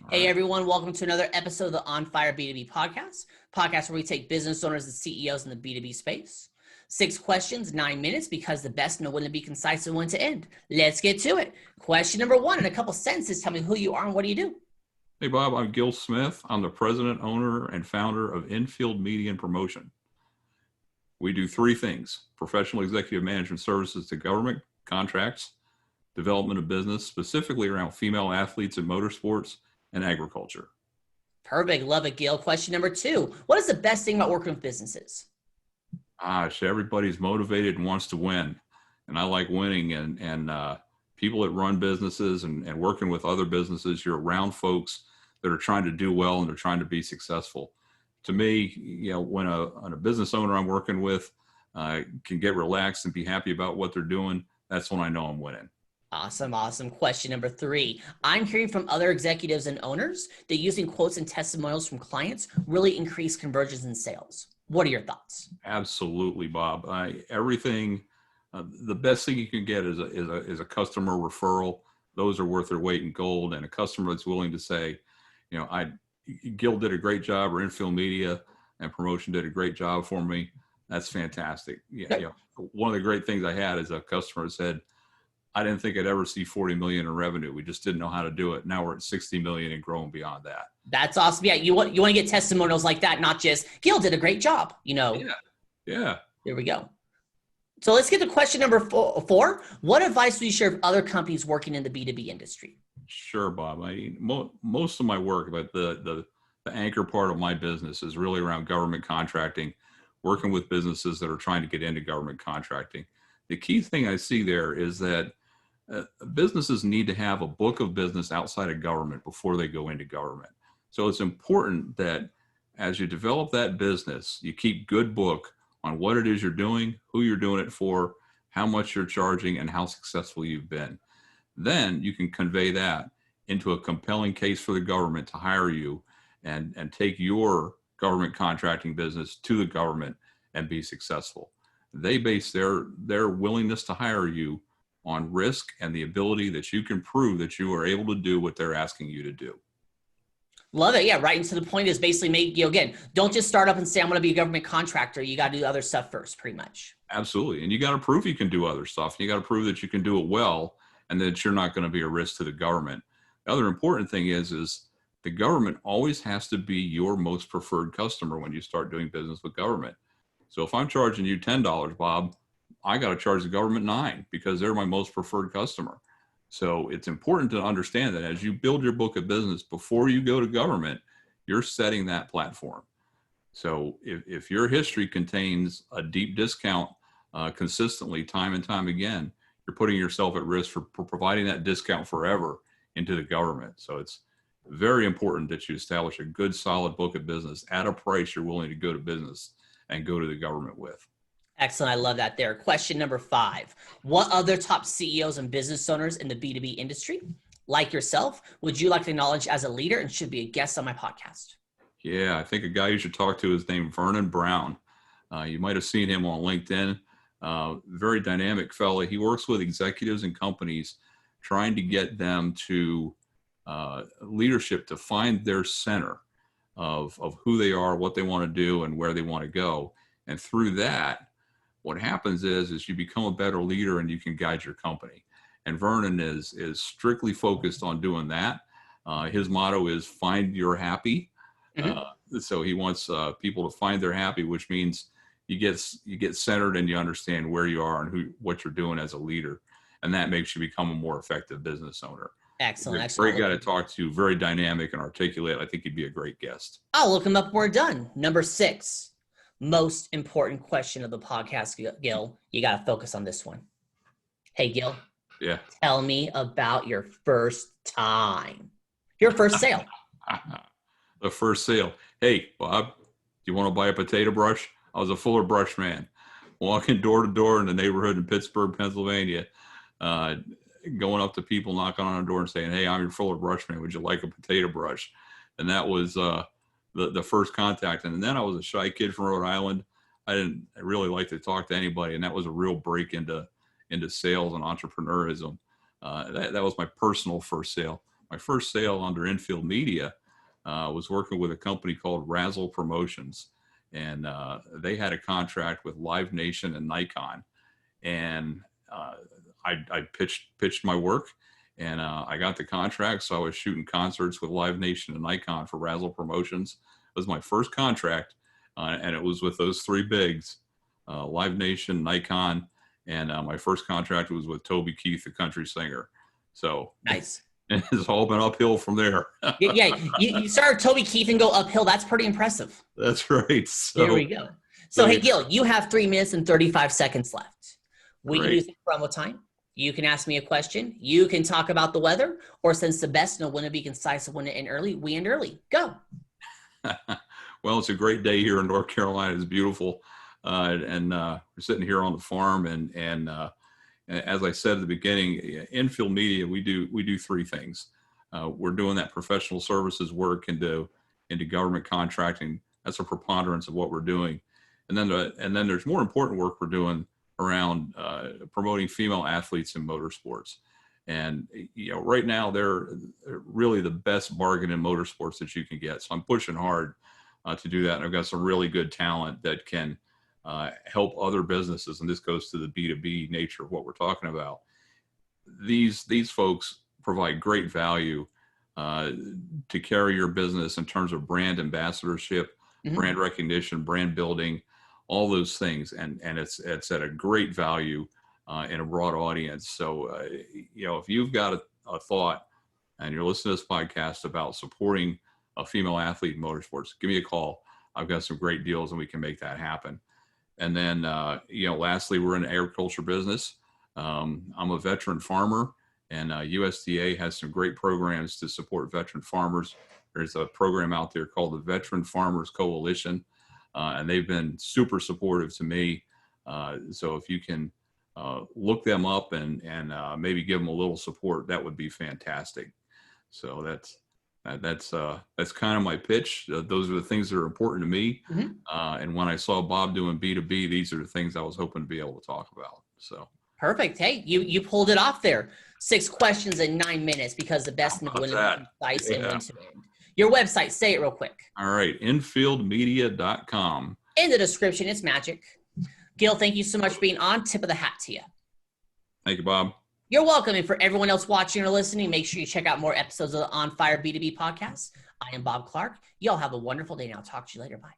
All Hey right. everyone, welcome to another episode of the On Fire B2B podcast where we take business owners and CEOs in the B2B space. 6 questions, 9 minutes, because the best know when to be concise and when to end. Let's get to it. Question number 1, in a couple sentences, tell me who you are and what do you do? Hey, Bob, I'm Gil Smith. I'm the president, owner, and founder of Infield Media and Promotion. We do 3 things: professional executive management services to government, contracts, development of business, specifically around female athletes in motorsports and agriculture. Perfect. Love it, Gil. Question number 2, what is the best thing about working with businesses? Everybody's motivated and wants to win. And I like winning, and people that run businesses and working with other businesses, you're around folks that are trying to do well and they're trying to be successful. To me, when a business owner I'm working with can get relaxed and be happy about what they're doing, that's when I know I'm winning. Awesome. Question number 3. I'm hearing from other executives and owners that using quotes and testimonials from clients really increase conversions in sales. What are your thoughts? Absolutely, Bob. Everything, the best thing you can get is a customer referral. Those are worth their weight in gold, and a customer that's willing to say, Gil did a great job, or Infield Media and Promotion did a great job for me. That's fantastic. One of the great things I had is a customer said, I didn't think I'd ever see 40 million in revenue. We just didn't know how to do it. Now we're at 60 million and growing beyond that. That's awesome. Yeah, you want to get testimonials like that, not just Gil did a great job. Yeah. There we go. So let's get to question number 4. What advice would you share with other companies working in the B2B industry? Sure, Bob. Most of my work, but the anchor part of my business is really around government contracting, working with businesses that are trying to get into government contracting. The key thing I see there is that businesses need to have a book of business outside of government before they go into government. So it's important that as you develop that business, you keep good book on what it is you're doing, who you're doing it for, how much you're charging, and how successful you've been. Then you can convey that into a compelling case for the government to hire you and take your government contracting business to the government and be successful. They base their willingness to hire you on risk and the ability that you can prove that you are able to do what they're asking you to do. Love it. Yeah, right. And so the point is basically again, don't just start up and say, I'm going to be a government contractor. You got to do other stuff first, pretty much. Absolutely. And you got to prove you can do other stuff. You got to prove that you can do it well and that you're not going to be a risk to the government. The other important thing is the government always has to be your most preferred customer when you start doing business with government. So if I'm charging you $10, Bob, I got to charge the government $9 because they're my most preferred customer. So it's important to understand that as you build your book of business before you go to government, you're setting that platform. So if your history contains a deep discount consistently time and time again, you're putting yourself at risk for providing that discount forever into the government. So it's very important that you establish a good, solid book of business at a price you're willing to go to business and go to the government with. Excellent. I love that there. Question number 5. What other top CEOs and business owners in the B2B industry, like yourself, would you like to acknowledge as a leader and should be a guest on my podcast? Yeah, I think a guy you should talk to is named Vernon Brown. You might have seen him on LinkedIn. Very dynamic fella. He works with executives and companies trying to get them to leadership to find their center of who they are, what they want to do, and where they want to go. And through that, what happens is you become a better leader and you can guide your company. And Vernon is strictly focused on doing that. His motto is find your happy. So he wants people to find their happy, which means you get centered and you understand where you are and what you're doing as a leader. And that makes you become a more effective business owner. Excellent. Great guy to talk to, very dynamic and articulate. I think he'd be a great guest. I'll look him up when we're done. Number 6, most important question of the podcast, Gil. You got to focus on this one. Hey, Gil. Yeah. Tell me about your first time. Your first sale. The first sale. Hey, Bob, do you want to buy a potato brush? I was a Fuller brush man, walking door to door in the neighborhood in Pittsburgh, Pennsylvania, going up to people, knocking on a door and saying, hey, I'm your Fuller brush man. Would you like a potato brush? And that was the first contact. And then I was a shy kid from Rhode Island. I really like to talk to anybody. And that was a real break into sales and entrepreneurism. That was my personal first sale. my first sale under Infield Media was working with a company called Razzle Promotions, and they had a contract with Live Nation and Nikon, and I pitched my work, and I got the contract. So I was shooting concerts with Live Nation and Nikon for Razzle Promotions. It was my first contract, and it was with those three bigs, Live Nation, Nikon, and my first contract was with Toby Keith, the country singer. So Nice. it's all been uphill from there. Yeah, you started Toby Keith and go uphill. That's pretty impressive. That's right. So, there we go. So hey, Gil, you have 3 minutes and 35 seconds left. We can use the promo time. You can ask me a question. You can talk about the weather, or since the best know when to be concise and when to end early, we end early. Go. Well, it's a great day here in North Carolina. It's beautiful. And we're sitting here on the farm, and as I said at the beginning, Infield Media, we do three things. We're doing that professional services work into government contracting. That's a preponderance of what we're doing. And then there's more important work we're doing around promoting female athletes in motorsports. And right now they're really the best bargain in motorsports that you can get. So I'm pushing hard to do that. And I've got some really good talent that can help other businesses. And this goes to the B2B nature of what we're talking about. These folks provide great value to carry your business in terms of brand ambassadorship, brand recognition, brand building, all those things. And it's at a great value in a broad audience. So, if you've got a thought and you're listening to this podcast about supporting a female athlete in motorsports, give me a call. I've got some great deals and we can make that happen. And then, lastly, we're in the agriculture business. I'm a veteran farmer, and USDA has some great programs to support veteran farmers. There's a program out there called the Veteran Farmers Coalition, and they've been super supportive to me. So if you can look them up and maybe give them a little support, that would be fantastic. So that's kind of my pitch. Those are the things that are important to me. And when I saw Bob doing B2B, these are the things I was hoping to be able to talk about. So perfect. Hey, you pulled it off there. 6 questions in 9 minutes, because the best know when to be concise and when to end. Your website, say it real quick. All right, infieldmedia.com. In the description, it's magic. Gil, thank you so much for being on. Tip of the hat to you. Thank you, Bob. You're welcome. And for everyone else watching or listening, make sure you check out more episodes of the On Fire B2B podcast. I am Bob Clark. Y'all have a wonderful day now. Talk to you later. Bye.